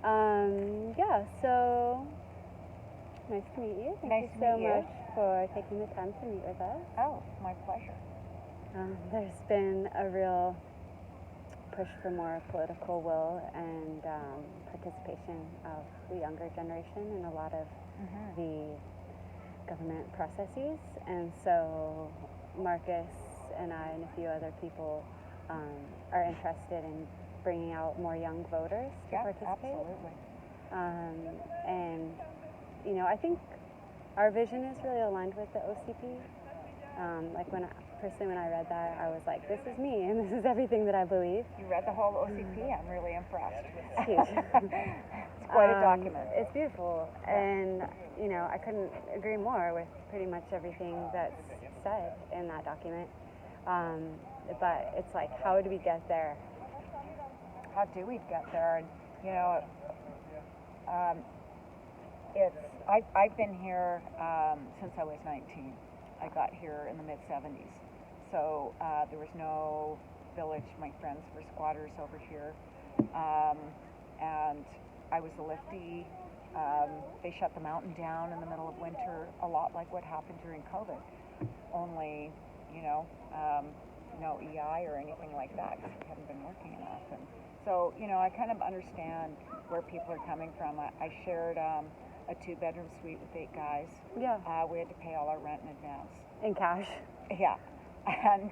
Yeah, so nice to meet you. Nice Thank to you so meet you. much for taking the time to meet with us. Oh, my pleasure. There's been a real push for more political will and participation of the younger generation in a lot of the government processes. And so Marcus and I and a few other people are interested in bringing out more young voters to participate. Absolutely. And, you know, I think our vision is really aligned with the OCP. Like personally when I read that, I was like, this is me and this is everything that I believe. You read the whole OCP? I'm really impressed. It's huge. It's quite a document. It's beautiful. Yeah. And, you know, I couldn't agree more with pretty much everything that's said in that document. But it's like, how do we get there? How do we get there? And, you know, I've been here since I was 19. I got here in the mid-70s. So there was no village. My friends were squatters over here. And I was a liftie. They shut the mountain down in the middle of winter, a lot like what happened during COVID. Only, you know, no EI or anything like that because we haven't been working enough. And so, you know, I kind of understand where people are coming from. I shared a 2-bedroom suite with 8 guys. Yeah. We had to pay all our rent in advance. In cash. Yeah. And,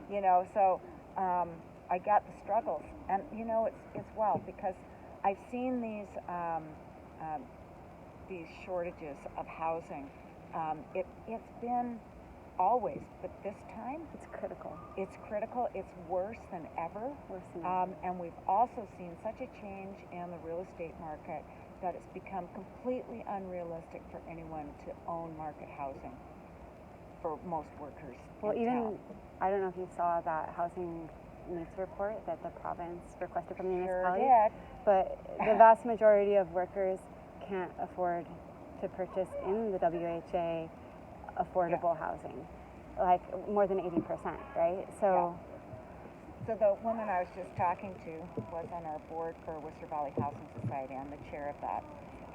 you know, so I got the struggles. And, you know, it's wild because I've seen these shortages of housing. It's been always, but this time it's critical. It's critical. It's worse than ever. Worse than ever. And we've also seen such a change in the real estate market that it's become completely unrealistic for anyone to own market housing for most workers. Well, even town. I don't know if you saw that housing needs report that the province requested from the Sure municipality, did. but the vast majority of workers can't afford to purchase in the WHA affordable housing, like more than 80%, right? So. So the woman I was just talking to was on our board for Worcester Valley Housing Society. I'm the chair of that,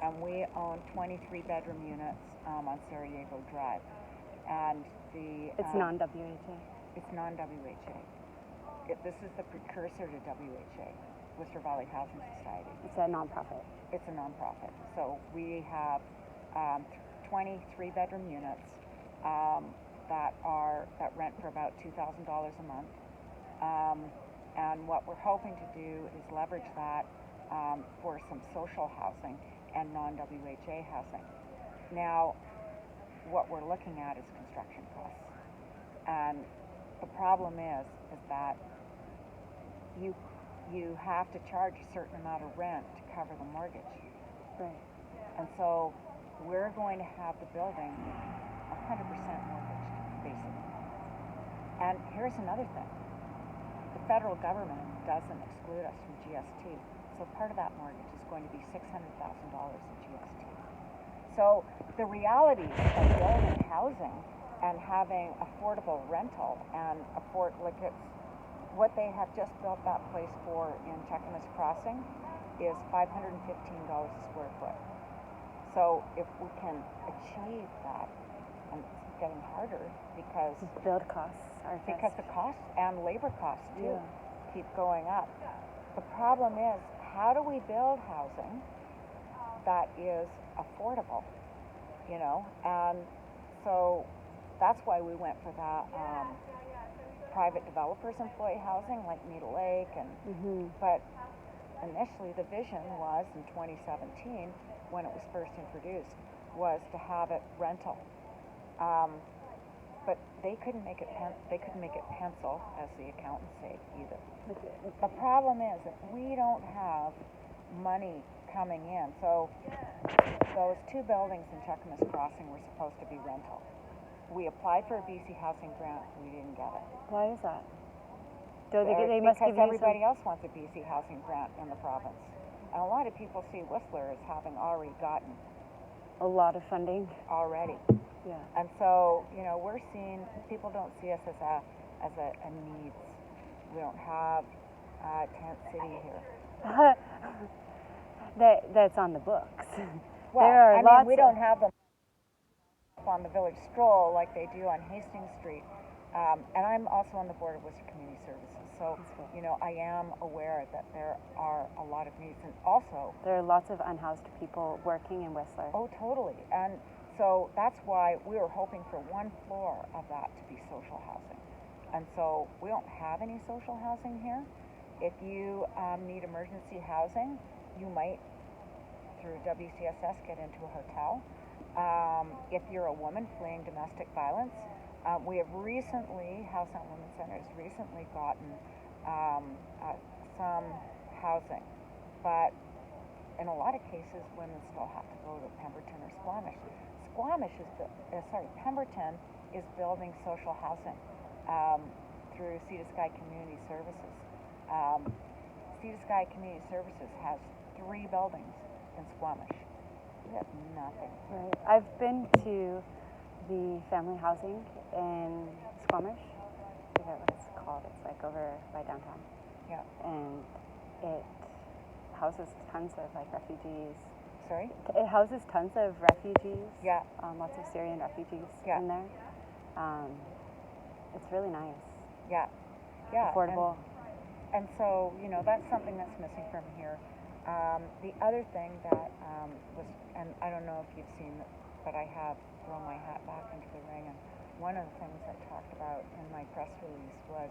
and we own 23-bedroom units on Sarajevo Drive, and it's non-WHA. It's non-WHA. This is the precursor to WHA, Worcester Valley Housing Society. It's a nonprofit. It's a nonprofit. So we have 23-bedroom units that rent for about $2,000 a month. And what we're hoping to do is leverage that for some social housing and non-WHA housing. Now, what we're looking at is construction costs. And the problem is that you have to charge a certain amount of rent to cover the mortgage. Right. And so we're going to have the building 100% mortgaged, basically. And here's another thing. The federal government doesn't exclude us from GST. So part of that mortgage is going to be $600,000 in GST. So the realities of building housing and having affordable rental and what they have just built that place for in Cheakamus Crossing is $515 a square foot. So if we can achieve that, and it's getting harder because build costs are because the costs and labor costs too keep going up. The problem is, how do we build housing that is affordable? You know, and so that's why we went for that private developers employee housing like Needle Lake, and but initially the vision was in 2017 when it was first introduced was to have it rental. But they couldn't make it pencil, as the accountants say, either. The problem is that we don't have money coming in. So those 2 buildings in Cheakamus Crossing were supposed to be rental. We applied for a BC housing grant. We didn't get it. Why is that? They must give because you everybody else wants a BC housing grant in the province. And a lot of people see Whistler as having already gotten a lot of funding already. Yeah. And so, you know, we're seeing people don't see us as a needs. We don't have tent city here. that's on the books. Well, there are I mean, lots we don't have them on the village stroll like they do on Hastings Street. And I'm also on the board of Worcester Community Services, so you know I am aware that there are a lot of needs, and also there are lots of unhoused people working in Whistler. Oh, totally. And so that's why we were hoping for one floor of that to be social housing. And so we don't have any social housing here. If you need emergency housing, you might, through WCSS, get into a hotel. If you're a woman fleeing domestic violence, we have recently, House on Women's Center has recently gotten some housing. But in a lot of cases, women still have to go to Pemberton or Squamish. Pemberton is building social housing through Sea to Sky Community Services. Sea to Sky Community Services has 3 buildings in Squamish. We have nothing. Right. I've been to the family housing in Squamish. I forget what it's called. It's like over by downtown. Yeah. And it houses tons of like refugees. Sorry? It houses tons of refugees. Yeah. Lots of Syrian refugees Yeah. in there. It's really nice. Yeah. Yeah. Affordable. And so, you know, that's something that's missing from here. The other thing that was, and I don't know if you've seen, but I have thrown my hat back into the ring, and one of the things I talked about in my press release was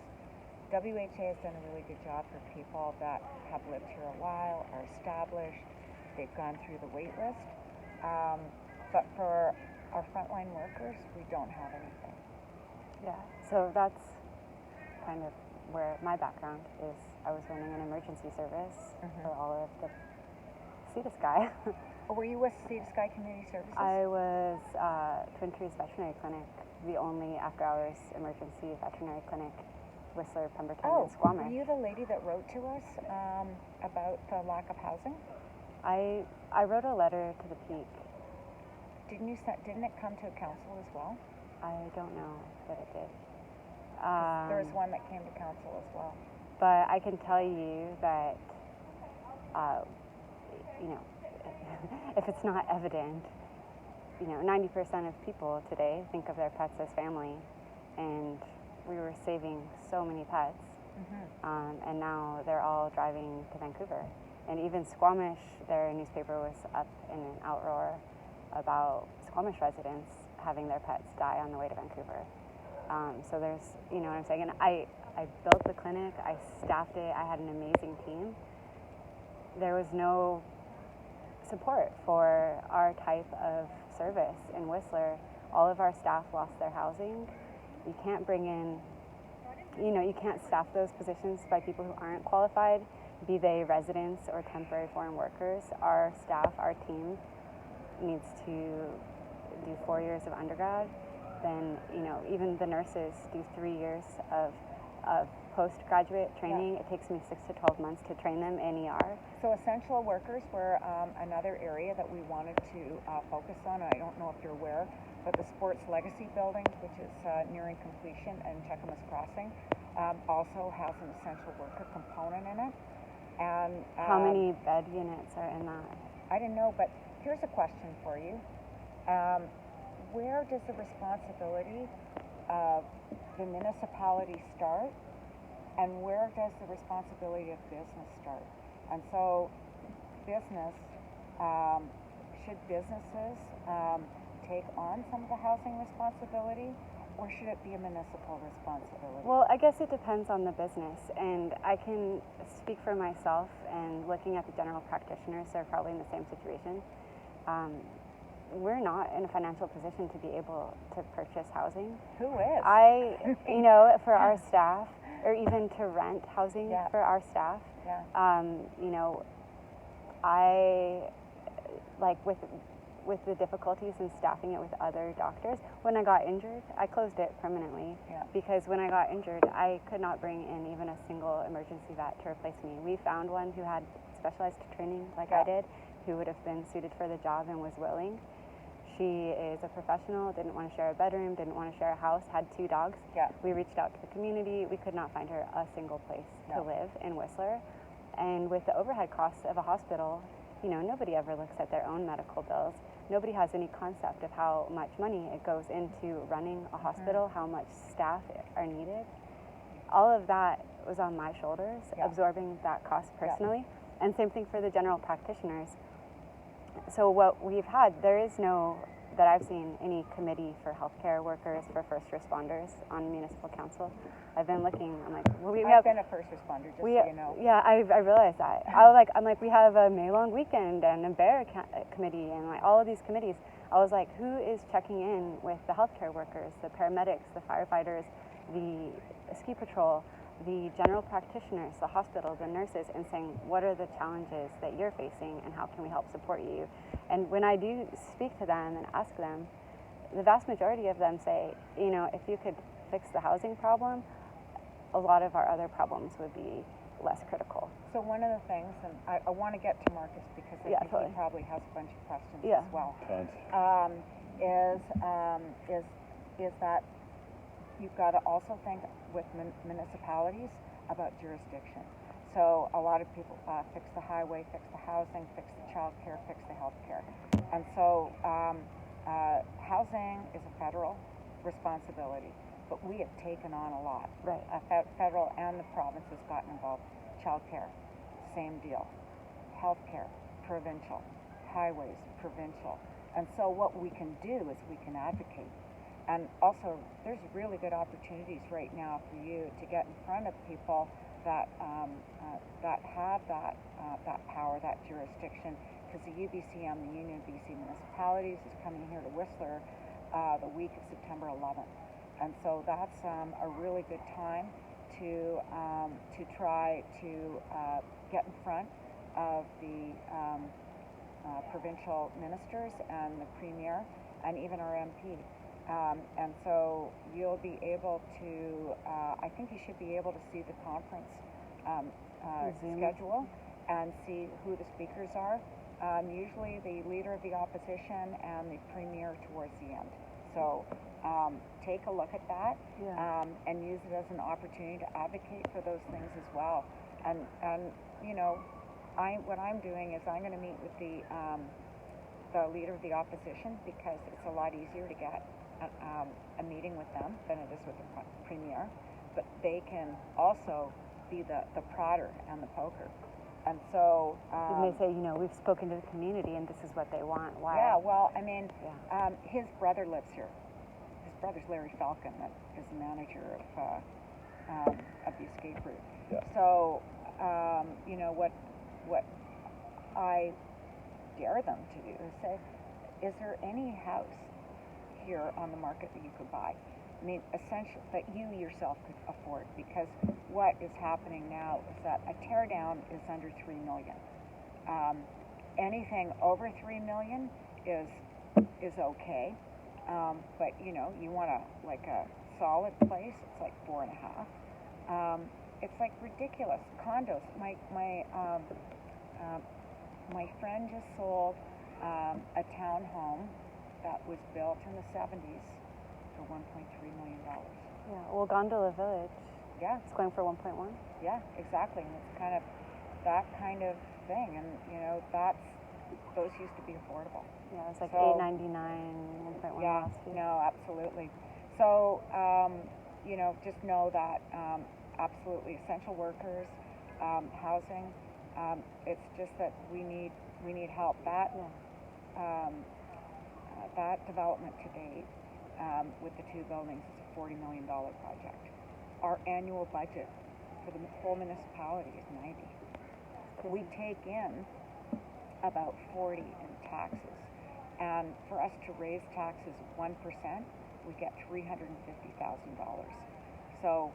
WHA has done a really good job for people that have lived here a while, are established, they've gone through the wait list. But for our frontline workers, we don't have anything. Yeah, so that's kind of where my background is. I was running an emergency service for all of the Sea to Sky. Oh, were you with Sea to Sky Community Services? I was Twin Trees Veterinary Clinic, the only after-hours emergency veterinary clinic, Whistler, Pemberton, and Squamish. Were you the lady that wrote to us about the lack of housing? I wrote a letter to the Peak. Didn't it come to council as well? I don't know that it did. There was one that came to council as well. But I can tell you that, you know, if it's not evident, you know, 90% of people today think of their pets as family, and we were saving so many pets, and now they're all driving to Vancouver. And even Squamish, their newspaper was up in an outroar about Squamish residents having their pets die on the way to Vancouver. So there's, you know what I'm saying? And I built the clinic, I staffed it, I had an amazing team. There was no support for our type of service in Whistler. All of our staff lost their housing. You can't bring in, you know, you can't staff those positions by people who aren't qualified, be they residents or temporary foreign workers. Our staff, our team needs to do 4 years of undergrad. Then, you know, even the nurses do 3 years of postgraduate training. Yeah. It takes me 6 to 12 months to train them in ER. So essential workers were another area that we wanted to focus on. I don't know if you're aware, but the Sports Legacy building, which is nearing completion, and Cheakamus Crossing, also has an essential worker component in it. And how many bed units are in that? I didn't know, but here's a question for you. Where does the responsibility of the municipality start, and where does the responsibility of business start? And so business, should businesses take on some of the housing responsibility, or should it be a municipal responsibility? Well, I guess it depends on the business, and I can speak for myself, and looking at the general practitioners, they're probably in the same situation. We're not in a financial position to be able to purchase housing. Who is? You know, for our staff, or even to rent housing for our staff. Yeah. You know, I, like with the difficulties in staffing it with other doctors, when I got injured, I closed it permanently. Yeah. Because when I got injured, I could not bring in even a single emergency vet to replace me. We found one who had specialized training like I did, who would have been suited for the job and was willing. She is a professional, didn't want to share a bedroom, didn't want to share a house, had 2 dogs. Yeah. We reached out to the community. We could not find her a single place to live in Whistler. And with the overhead costs of a hospital, nobody ever looks at their own medical bills. Nobody has any concept of how much money it goes into running a hospital, how much staff are needed. All of that was on my shoulders, absorbing that cost personally. And same thing for the general practitioners. So what we've had, there is no, that I've seen, any committee for healthcare workers, for first responders on municipal council. I've been looking, I'm like, well, I've been a first responder, just so you know. Yeah, I realized that. I'm like, we have a May long weekend and a bear committee and like all of these committees. I was like, who is checking in with the healthcare workers, the paramedics, the firefighters, the ski patrol, the general practitioners, the hospital, the nurses, and saying, what are the challenges that you're facing and how can we help support you? And when I do speak to them and ask them, the vast majority of them say, if you could fix the housing problem, a lot of our other problems would be less critical. So one of the things, and I want to get to Marcus because I think he probably has a bunch of questions as well, is that you've got to also think with municipalities about jurisdiction. So a lot of people fix the highway, fix the housing, fix the child care, fix the health care. And so housing is a federal responsibility, but we have taken on a lot. Right. Federal and the province has gotten involved. Child care, same deal. Health care, provincial. Highways, provincial. And so what we can do is we can advocate. And also, there's really good opportunities right now for you to get in front of people that have that power, that jurisdiction. Because the UBCM, the Union of BC Municipalities, is coming here to Whistler the week of September 11th. And so that's a really good time to try to get in front of the provincial ministers and the premier and even our MP. And so you'll be able to, I think you should be able to see the conference schedule and see who the speakers are. Usually the leader of the opposition and the premier towards the end. So take a look at that and use it as an opportunity to advocate for those things as well. And what I'm doing is I'm going to meet with the leader of the opposition because it's a lot easier to get a meeting with them than it is with the premier. But they can also be the prodder and the poker. And so they say, we've spoken to the community and this is what they want. Why? Yeah, well, I mean, his brother lives here. His brother's Larry Falcon, that is the manager of the escape route. Yeah. So, what I dare them to do is say, is there any house here on the market that you could buy? I mean, essentially, that you yourself could afford, because what is happening now is that a teardown is under $3 million. Anything over $3 million is okay, but you want a solid place. It's like 4.5. It's like ridiculous. Condos. My friend just sold a townhome that was built in the 70s. For $1.3 million. Yeah, well, Gondola Village. Yeah. It's going for 1.1. Yeah, exactly. And it's kind of that kind of thing. And, those used to be affordable. Yeah, it was like $8.99, 1.1 last year. No, absolutely. So, just know that absolutely essential workers, housing, it's just that we need help. That development to date, with the two buildings, is a $40 million project. Our annual budget for the whole municipality is 90. We take in about 40 in taxes, and for us to raise taxes 1%, we get $350,000. So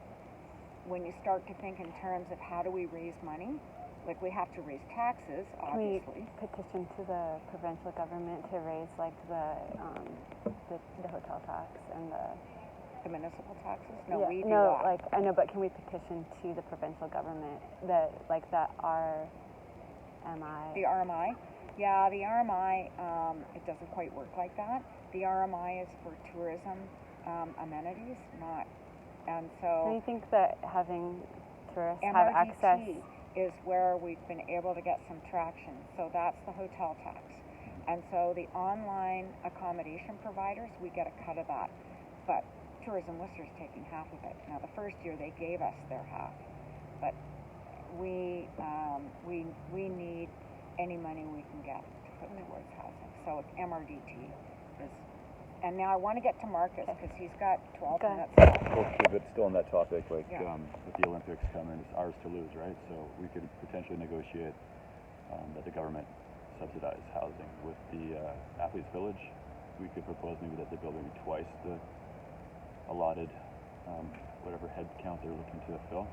when you start to think in terms of how do we raise money, like we have to raise taxes, obviously. Can we petition to the provincial government to raise the hotel tax and the municipal taxes? No, we do that. that. I know, but can we petition to the provincial government the RMI? The RMI? Yeah, the RMI, it doesn't quite work like that. The RMI is for tourism amenities, not, and so. Do you think that having tourists MRDT, have access? is where we've been able to get some traction. So that's the hotel tax. And so the online accommodation providers, we get a cut of that. But Tourism Worcester's taking half of it. Now the first year they gave us their half, but we need any money we can get to put towards housing. So it's MRDT is, and now I want to get to Marcus because he's got 12 minutes left. Okay, but still on that topic, like Yeah. with the Olympics coming, it's ours to lose, right? So we could potentially negotiate that the government subsidize housing with the Athletes Village. We could propose maybe that they build maybe twice the allotted whatever head count they're looking to fill.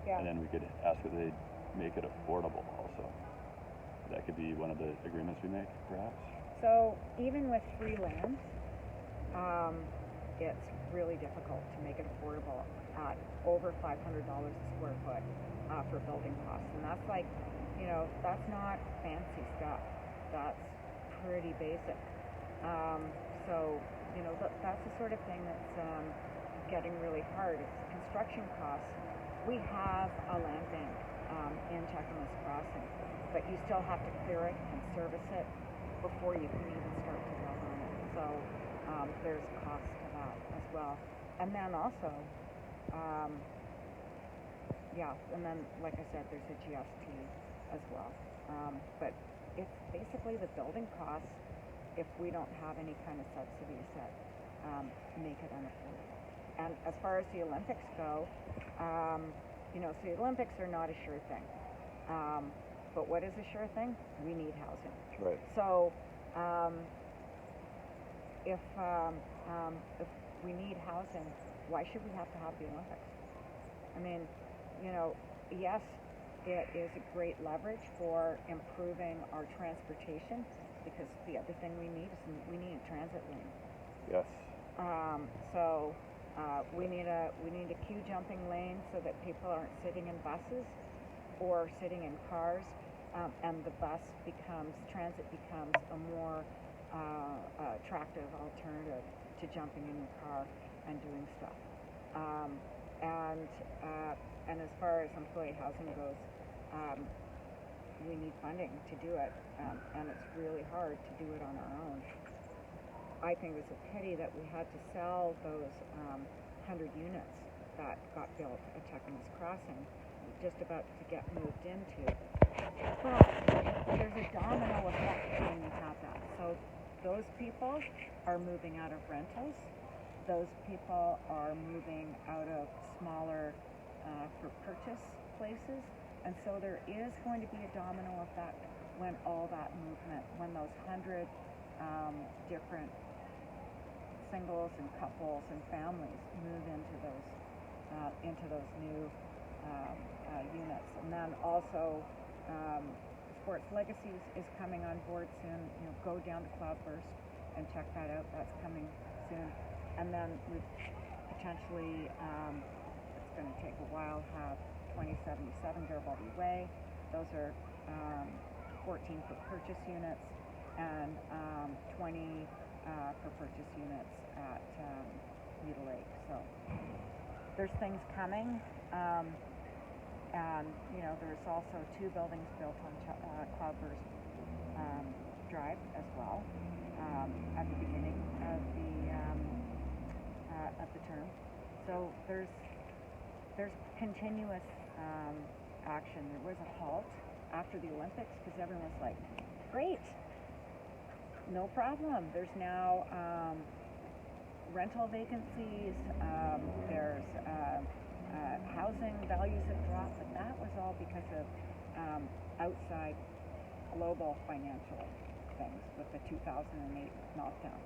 Yeah. And then we could ask that they make it affordable also. That could be one of the agreements we make, perhaps. So even with free land, it's really difficult to make it affordable at over $500 a square foot for building costs. And that's like, you know, that's not fancy stuff. That's pretty basic. So, you know, that's the sort of thing that's getting really hard. It's construction costs. We have a land bank in Cheakamus Crossing, but you still have to clear it and service it before you can even start to build on it. So there's cost to that as well. And then also, and then like I said, there's a GST as well. But it's basically the building costs if we don't have any kind of subsidies that make it unaffordable. And as far as the Olympics go, you know, so the Olympics are not a sure thing. But what is a sure thing? We need housing. Right. So if we need housing, why should we have to have the Olympics? I mean, you know, yes, it is a great leverage for improving our transportation, because the other thing we need is we need a transit lane. Yes. So we need a queue jumping lane so that people aren't sitting in buses or sitting in cars, and the transit becomes a more attractive alternative to jumping in your car and doing stuff. And as far as employee housing goes, we need funding to do it, and it's really hard to do it on our own. I think it was a pity that we had to sell those 100 units that got built at Cheakamus Crossing, just about to get moved into. But there's a domino effect when you have that. So those people are moving out of rentals. Those people are moving out of smaller for purchase places. And so there is going to be a domino effect when all that movement, when those 100 different singles and couples and families move into those new units. And then also Sports Legacies is coming on board soon. You know, go down to Cloudburst and check that out. That's coming soon. And then we potentially, it's going to take a while, have 2077 Garibaldi Way. Those are 14 for purchase units and 20 for purchase units at Needle Lake. So there's things coming, and you know, there's also 2 buildings built on Cloudburst Drive as well at the beginning of the term. So there's continuous action. There was a halt after the Olympics because everyone was like, great, no problem. There's now rental vacancies, there's housing values have dropped, but that was all because of outside global financial things with the 2008 meltdown.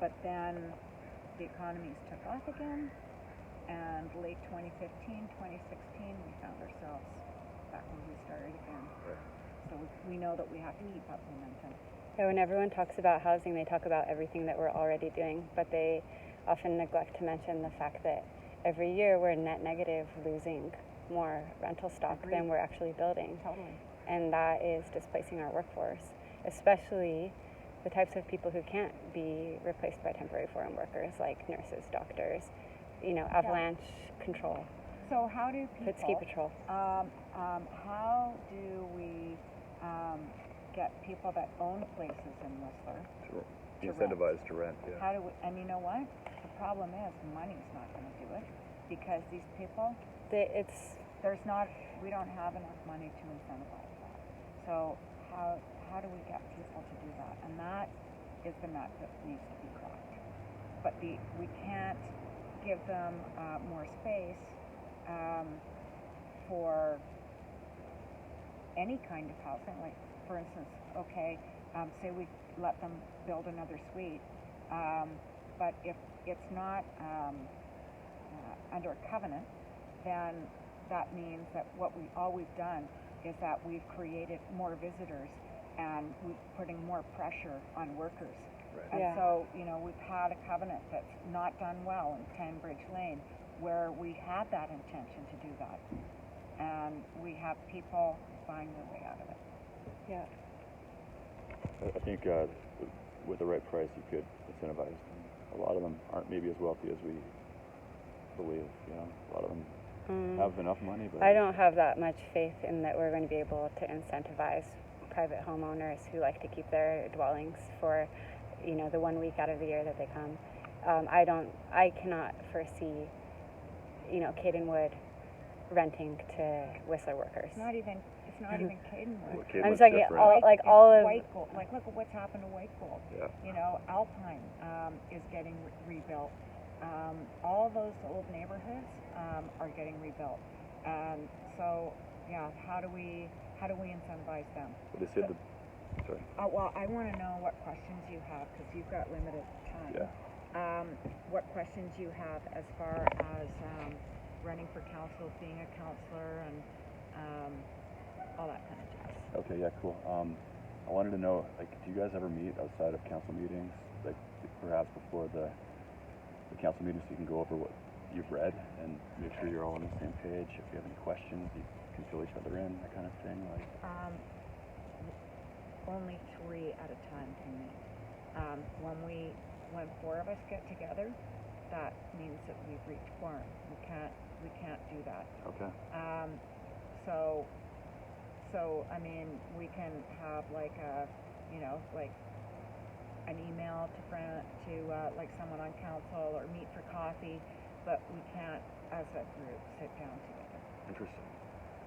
But then the economies took off again, and late 2015, 2016, we found ourselves back when we started again. So we know that we have to keep up momentum. Yeah, when everyone talks about housing, they talk about everything that we're already doing, but they often neglect to mention the fact that every year we're net negative, losing more rental stock than we're actually building. Totally. And that is displacing our workforce, especially the types of people who can't be replaced by temporary foreign workers, like nurses, doctors, you know, avalanche control. So how do people? It's ski patrol. How do we get people that own places in Whistler to incentivize to rent? Yeah. How do we? And you know what? The problem is money's not going to do it because these people. We don't have enough money to incentivize that. So how do we get people to do that? And that is the nut that needs to be cracked. But we can't give them more space for any kind of housing. Like, for instance, say we let them build another suite, but if it's not under a covenant, then that means that all we've done is that we've created more visitors and we're putting more pressure on workers. Right. And Yeah. so, we've had a covenant that's not done well in Cambridge Lane where we had that intention to do that. And we have people buying their way out of it. Yeah. I think with the right price, you could incentivize them. A lot of them aren't maybe as wealthy as we believe. A lot of them have enough money, but I don't have that much faith in that we're going to be able to incentivize private homeowners who like to keep their dwellings for, the 1 week out of the year that they come. I cannot foresee, Cadenwood renting to Whistler workers. It's not even Cadenwood. Well, I'm Caitlin's talking different. all of White Gold. Like, look at what's happened to White Gold. Yeah. Alpine is getting rebuilt. All those old neighborhoods are getting rebuilt. And so, how do we incentivize them? Well, they said sorry. Well, I want to know what questions you have because you've got limited time. Yeah. What questions you have as far as running for council, being a councillor, and all that kind of jazz. Okay. Yeah. Cool. I wanted to know, do you guys ever meet outside of council meetings, perhaps before the council meetings, so you can go over what you've read and make sure you're all on the same page? If you have any questions, you can fill each other in, that kind of thing. Only 3 at a time can meet. When 4 of us get together, that means that we've reached quorum. We can't do that. Okay. So I mean, we can have an email to someone on council or meet for coffee, but we can't, as a group, sit down together. Interesting.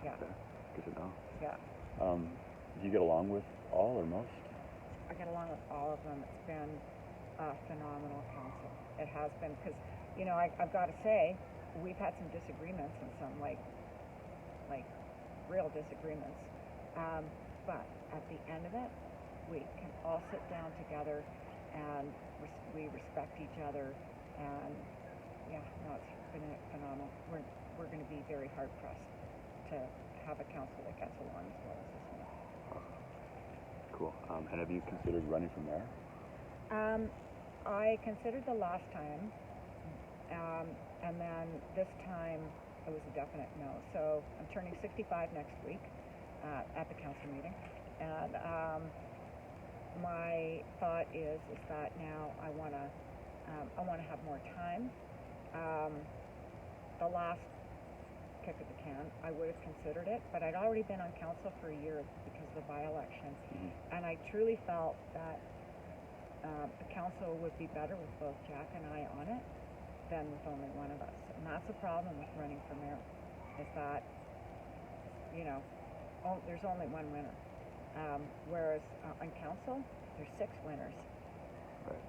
Yeah. Okay. Good to know. Yeah. Do you get along with all or most? I get along with all of them. It's been a phenomenal council. It has been, because, I've got to say, we've had some disagreements and some, real disagreements. But at the end of it, we can all sit down together and we respect each other. And, it's been phenomenal. We're going to be very hard-pressed to have a council that gets along as well as this one. Cool. And have you considered running for mayor? I considered the last time, and then this time it was a definite no. So I'm turning 65 next week at the council meeting, and my thought is that now I want to have more time. The last kick of the can, I would have considered it, but I'd already been on council for a year because of the by-election, and I truly felt that the council would be better with both Jack and I on it than with only one of us. And that's the problem with running for mayor, is that, there's only one winner. Whereas on council, there's 6 winners. Right.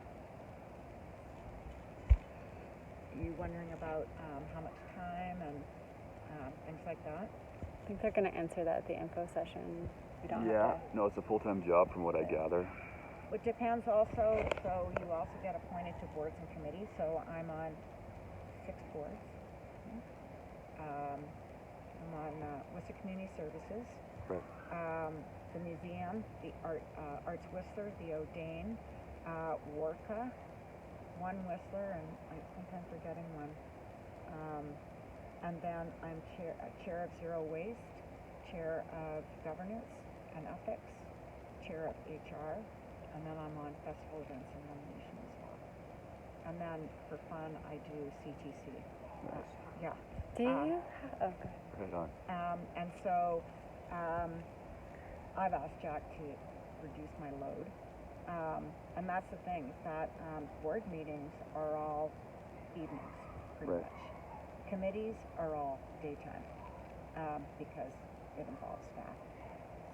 You wondering about how much time and things like that? I think they're going to answer that at the info session. We don't have to. No, it's a full-time job from what I gather. It depends also, so you also get appointed to boards and committees, so I'm on 6 boards. I'm on Whistler Community Services, Right. the museum, the Arts Whistler, the O'Dane, WARCA, one Whistler, and I'm sometimes forgetting one. And then I'm chair of Zero Waste, chair of Governance and Ethics, chair of HR, and then I'm on festival events and nomination as well. And then for fun, I do CTC. Nice. Yeah. Do you? Oh, go ahead. Right on. And so I've asked Jack to reduce my load. And that's the thing, is that board meetings are all evenings, pretty Right. much. Committees are all daytime because it involves staff.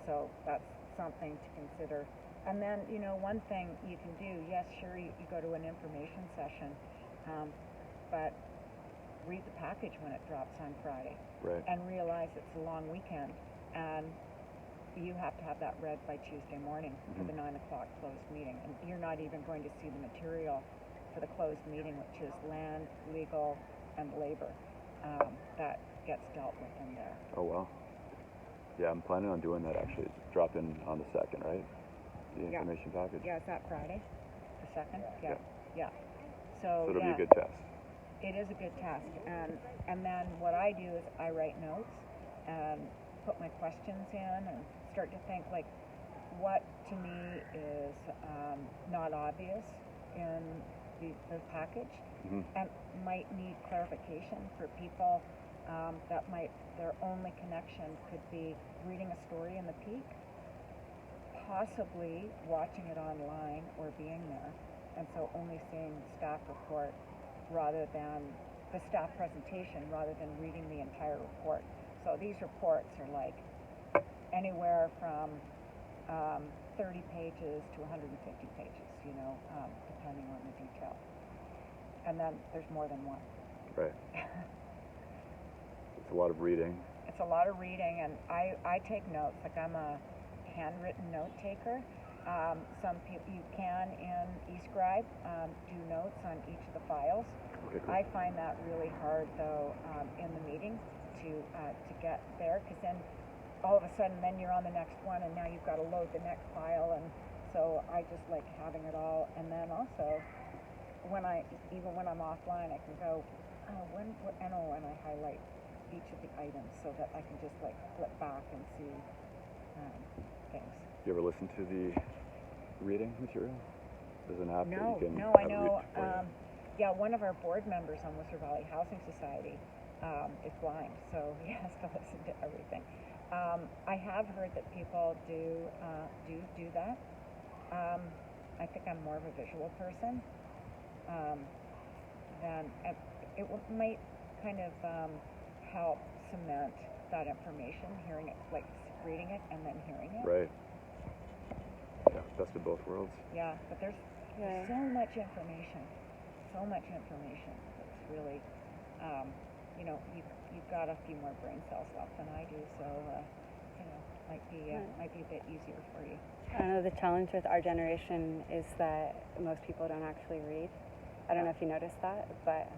So that's something to consider. And then, one thing you can do, yes, sure, you go to an information session, but read the package when it drops on Friday. Right. And realize it's a long weekend, and you have to have that read by Tuesday morning for the 9 o'clock closed meeting. And you're not even going to see the material for the closed meeting, which is land, legal, and labor. That gets dealt with in there. Oh, wow. Yeah, I'm planning on doing that actually. It's drop in on the 2nd, right? The information package. Yeah, is that Friday? The 2nd? Yeah. Yeah. So it'll be a good test. It is a good test. And then what I do is I write notes and put my questions in and start to think, like, what to me is not obvious in the package and might need clarification for people that their only connection could be reading a story in the Peak, possibly watching it online or being there, and so only seeing the staff report rather than the staff presentation rather than reading the entire report. So these reports are like anywhere from 30 pages to 150 pages, depending on the detail. And then there's more than one. Right. It's a lot of reading. It's a lot of reading, and I take notes. Like, I'm a handwritten note taker. Some people, you can in eScribe do notes on each of the files. Okay, cool. I find that really hard, though, in the meeting to get there, because then all of a sudden then you're on the next one, and now you've got to load the next file, and so I just like having it all. And then also, even when I'm offline, I can go, and I highlight each of the items so that I can just like flip back and see things. You ever listen to the reading material? There's an app that you can I know. Yeah, one of our board members on Worcester Valley Housing Society is blind, so he has to listen to everything. I have heard that people do that. I think I'm more of a visual person. Then it might kind of help cement that information, hearing it, like reading it and then hearing it. Right. Yeah, best of both worlds. Yeah, but there's so much information. It's really, you've got a few more brain cells left than I do, so might be a bit easier for you. I know the challenge with our generation is that most people don't actually read. I don't know if you noticed that, but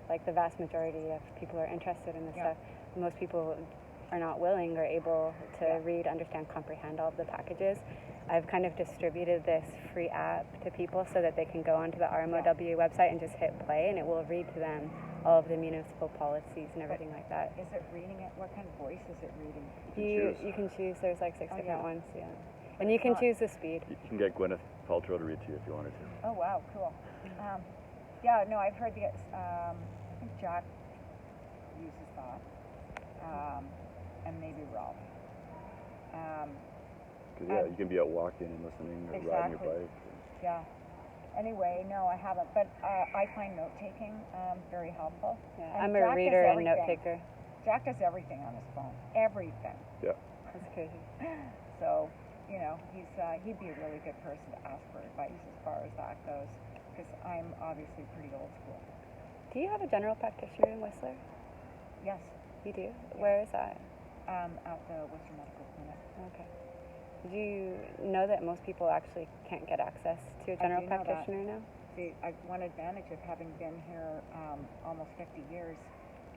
like the vast majority of people are interested in this stuff. Most people are not willing or able to read, understand, comprehend all of the packages. I've kind of distributed this free app to people so that they can go onto the RMOW website and just hit play, and it will read to them all of the municipal policies and everything like that. Is it reading it? What kind of voice is it reading? You can choose. There's like 6 different ones, and you can choose the speed. You can get Gwyneth Paltrow to read to you if you wanted to. Oh wow, cool. I've heard I think Jack uses that, and maybe Ralph. Because you can be out walking and listening or riding your bike. Yeah. Anyway, no, I haven't, but I find note-taking very helpful. Yeah, I'm a reader and note-taker. Jack does everything on his phone. Everything. Yeah. That's crazy. So, he'd be a really good person to ask for advice as far as that goes, because I'm obviously pretty old school. Do you have a general practitioner in Whistler? Yes. You do? Yeah. Where is that? At the Worcester Medical Clinic. Okay. Do you know that most people actually can't get access to a general practitioner now? See, one advantage of having been here almost 50 years,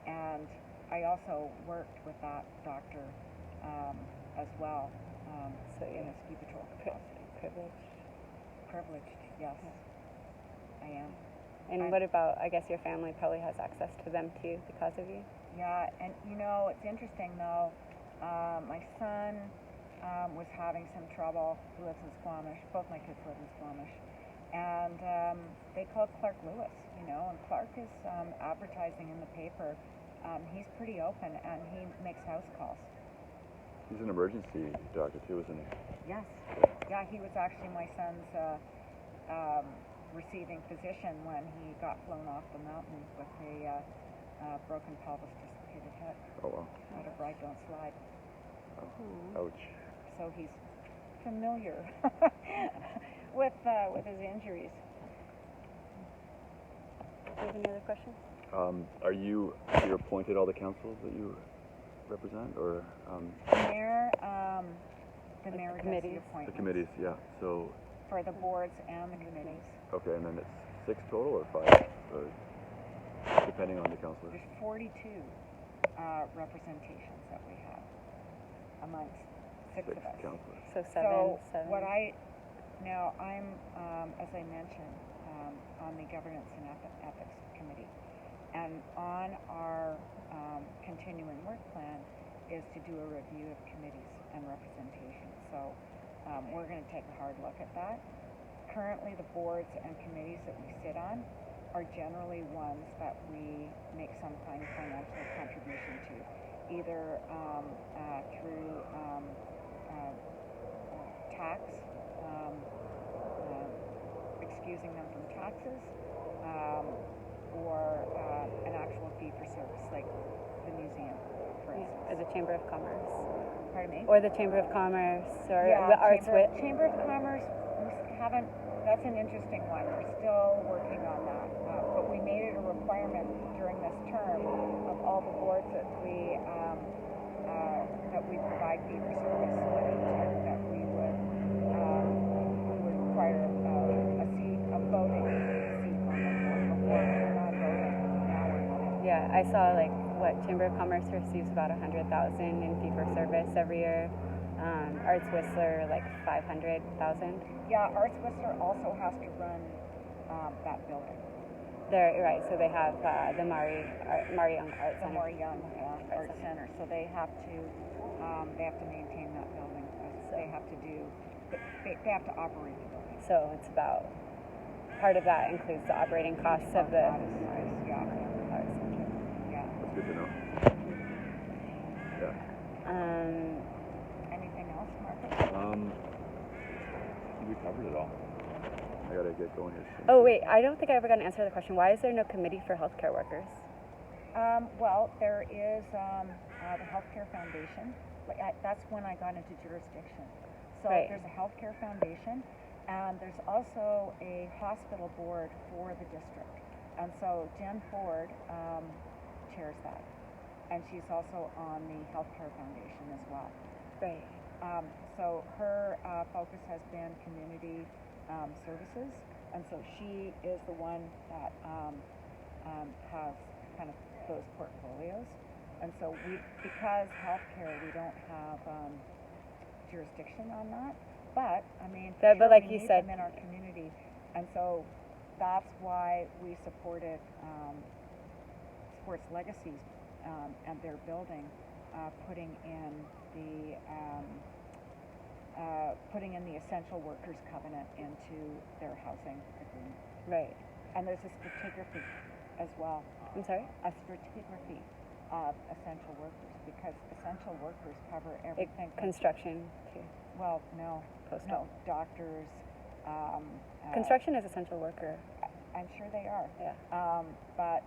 and I also worked with that doctor as well in a ski patrol capacity. Privileged, yes. I am. And what about, I guess your family probably has access to them too because of you? Yeah, and it's interesting though, my son was having some trouble. He lives in Squamish. Both my kids live in Squamish. And they called Clark Lewis, and Clark is advertising in the paper he's pretty open, and he makes house calls. He's an emergency doctor too, isn't he? Yes. Yeah, he was actually my son's receiving physician when he got flown off the mountain with a broken pelvis, dislocated hip. Oh wow. Out of ride, don't slide. Oh. Ouch. So he's familiar with his injuries. Do you have any other questions? You're appointed all the councils that you represent, or The mayor does the committees. appointments. the committees? Yeah. So, For the boards and the committees. okay, and then it's 6 total or 5, or depending on the councillors. There's 42 representations that we have amongst 6 of us. councillors. So So seven. now I'm, as I mentioned, on the Governance and Ethics Committee. And on our continuing work plan is to do a review of committees and representation. So we're going to take a hard look at that. Currently, the boards and committees that we sit on are generally ones that we make some kind of financial contribution to, either through tax, excusing them from taxes, or an actual fee for service, like the museum, for instance. Or the Chamber of Commerce. Pardon me? Or the Chamber of Commerce, or Yeah, the Arts with. Chamber of Commerce, we haven't, that's an interesting one. We're still working on that. But we made it a requirement during this term of all the boards that we provide fee for service money to, that we would require a seat, a voting seat on the board. Before we were not voting, now we're voting. Yeah, I saw like what Chamber of Commerce receives about 100,000 in fee for service every year. Arts Whistler like 500,000. Yeah, Arts Whistler also has to run that building. They're right, so they have the Mari Young Art The Center. more young art center, so they have to maintain that building. They have to do, they have to operate the building. So it's about part of that includes the operating costs of the That is nice, yeah, Arts Center. yeah. That's good to know. Yeah. Anything else, Margaret? I think we covered it all. I gotta get going here soon. Oh wait, I don't think I ever got an answer to the question. Why is there no committee for healthcare workers? Well, there is the Healthcare Foundation. That's when I got into jurisdiction. So Right. there's a Healthcare Foundation, and there's also a hospital board for the district. And so Jen Ford chairs that. And she's also on the Healthcare Foundation as well. Right. So her focus has been community services, and so she is the one that has kind of those portfolios. And so because healthcare, we don't have jurisdiction on that. But I mean, But sure, like we you need said, them in our community, and so that's why we supported Sports Legacies and their building, putting in the essential workers covenant into their housing agreement. right. And there's a stratigraphy as well, I'm sorry? a stratigraphy of essential workers, because essential workers cover everything. Construction too. Well, no, Postal. doctors. Construction is essential worker. I'm sure they are. Yeah. But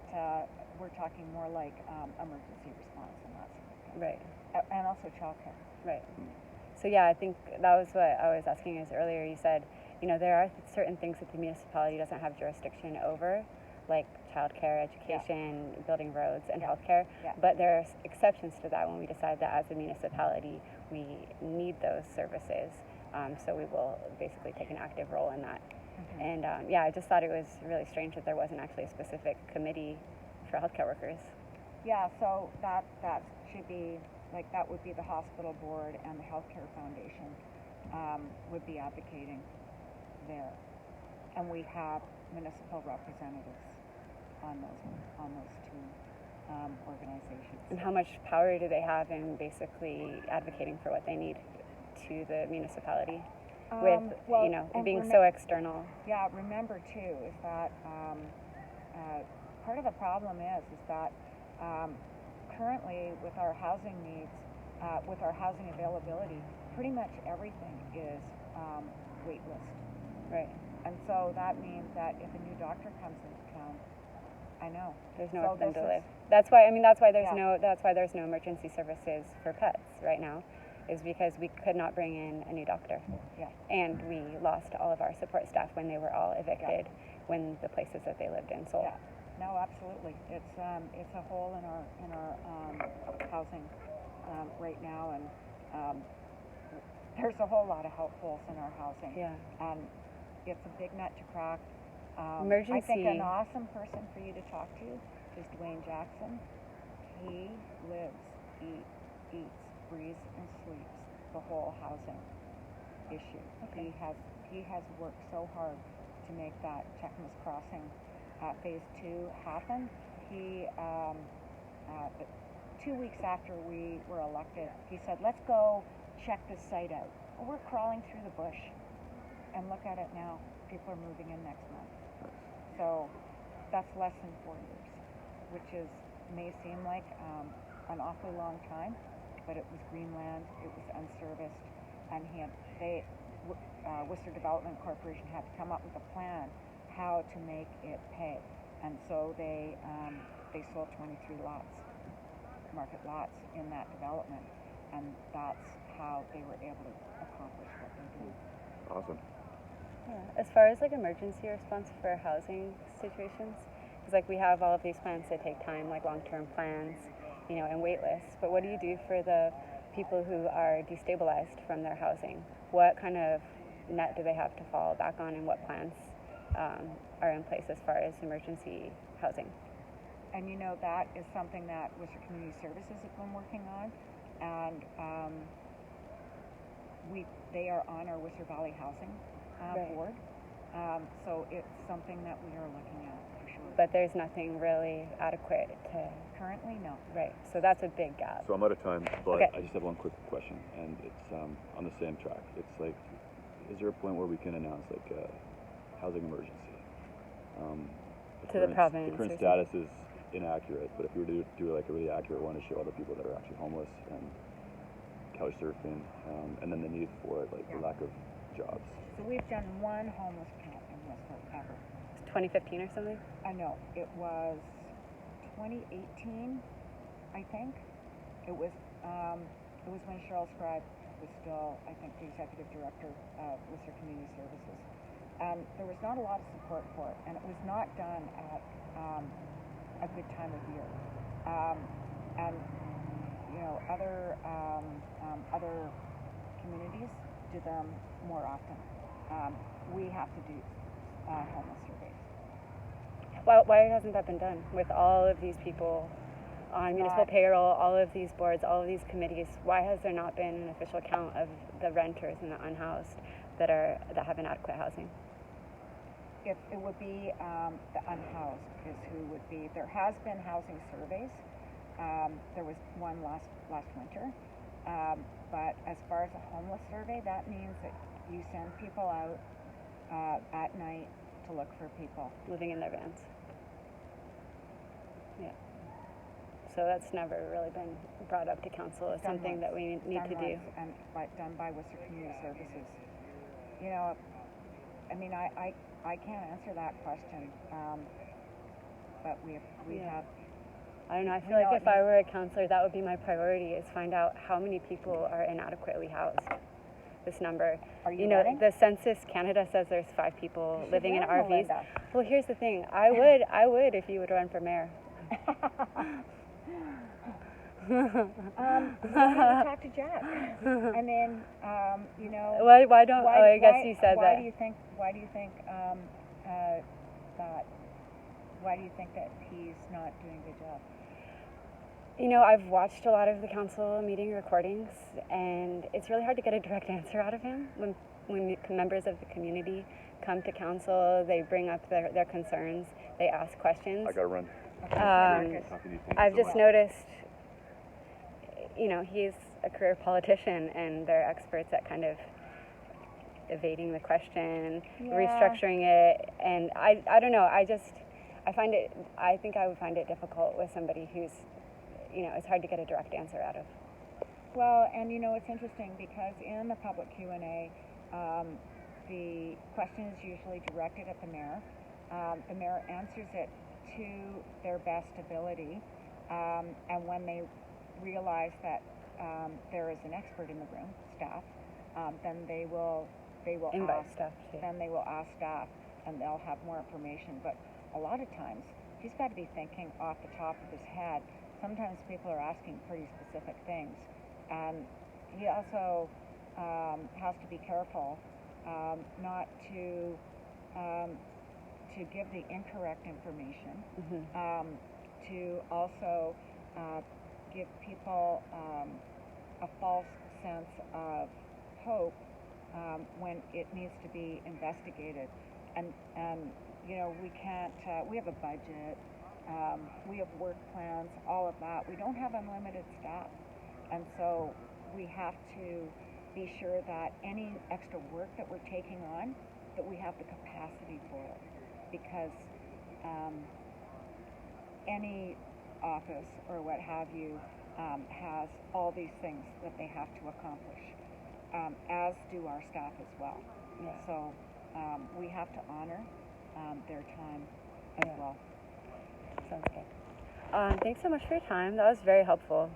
we're talking more like emergency response and that sort of thing. Right. And also childcare. Right. So yeah, I think that was what I was asking is earlier. You said, there are certain things that the municipality doesn't have jurisdiction over, like childcare, education, building roads, and healthcare. Yeah. But there are exceptions to that when we decide that as a municipality we need those services. So we will basically take an active role in that. Mm-hmm. And I just thought it was really strange that there wasn't actually a specific committee for healthcare workers. Yeah, so that should be, like, that would be the hospital board, and the Healthcare Foundation would be advocating there. And we have municipal representatives on those two organizations. And how much power do they have in basically advocating for what they need to the municipality with, and being so external? Yeah, remember too is that part of the problem is that currently with our housing needs, with our housing availability, pretty much everything is wait list. Right. And so that means that if a new doctor comes into town, I know. There's nowhere So for them this to is- live. That's why there's Yeah. no emergency services for pets right now, is because we could not bring in a new doctor. Yeah. And we lost all of our support staff when they were all evicted, when the places that they lived in sold. Yeah. No, absolutely. It's a hole in our housing right now, and there's a whole lot of holes in our housing. Yeah. And it's a big nut to crack. I Emergency. think an awesome person for you to talk to is Dwayne Jackson. He lives, eats, breathes, and sleeps the whole housing issue. Okay. He has worked so hard to make that Checkmas Crossing phase 2 happen. He 2 weeks after we were elected, he said, "Let's go check this site out." Well, we're crawling through the bush, and look at it now. People are moving in next month. So that's less than 4 years, which may seem like an awfully long time, but it was greenland, it was unserviced, and Worcester Development Corporation had to come up with a plan how to make it pay, and so they sold 23 lots, market lots in that development, and that's how they were able to accomplish what they did. Awesome. Yeah. As far as like emergency response for housing situations, it's like we have all of these plans that take time, like long-term plans, and wait lists. But what do you do for the people who are destabilized from their housing? What kind of net do they have to fall back on, and what plans are in place as far as emergency housing? And that is something that Worcester Community Services has been working on, and they are on our Worcester Valley Housing Right. board. So it's something that we are looking at for sure. But there's nothing really adequate to. Currently, no. Right. So that's a big gap. So I'm out of time, but Okay. I just have one quick question, and it's on the same track. It's like, is there a point where we can announce like a housing emergency? To the province The current or status is inaccurate, but if we were to do like a really accurate one to show other people that are actually homeless and couch surfing, and then the need for it, like the lack of jobs. So we've done one homeless camp in Worcester ever. 2015 or something? I know, it was 2018, I think. It was when Cheryl Scribe was still, I think, the executive director of Worcester Community Services. And there was not a lot of support for it, and it was not done at a good time of year. And other communities do them more often. We have to do homeless surveys. Why hasn't that been done with all of these people on municipal payroll, all of these boards, all of these committees? Why has there not been an official count of the renters and the unhoused that have inadequate housing? If it would be the unhoused is who would be. There has been housing surveys. There was one last winter. But as far as a homeless survey, that means that you send people out at night to look for people Living in their vans. Yeah. So that's never really been brought up to council as something that we need to do. And done by Worcester Community Services. I can't answer that question, but we have. I don't know. I feel like if I were a councillor, that would be my priority: is find out how many people are inadequately housed. This number. Are you running? The Census Canada says there's 5 people living in RVs. Melinda. Well, here's the thing. I would if you would run for mayor. Talk to Jack, and then Why don't? I guess you said why that. Do you think? Why do you think that? Why do you think that he's not doing a good job? I've watched a lot of the council meeting recordings, and it's really hard to get a direct answer out of him. When members of the community come to council, they bring up their concerns, they ask questions. I gotta run. I've just noticed, he's a career politician, and they're experts at kind of evading the question, restructuring it, and I don't know. I think I would find it difficult with somebody who's it's hard to get a direct answer out of. Well, and it's interesting because in the public Q&A, the question is usually directed at the mayor. The mayor answers it to their best ability, and when they realize that there is an expert in the room, staff, then they will Invite ask staff too. Then they will ask staff, and they'll have more information. But a lot of times, he's got to be thinking off the top of his head. Sometimes people are asking pretty specific things, and he also has to be careful not to give the incorrect information, to also give people a false sense of hope when it needs to be investigated. And we can't, we have a budget, we have work plans, all of that. We don't have unlimited staff. And so we have to be sure that any extra work that we're taking on, that we have the capacity for it. Because any office or what have you has all these things that they have to accomplish, as do our staff as well. Yeah. So we have to honor their time as well. Sounds good. Thanks so much for your time. That was very helpful.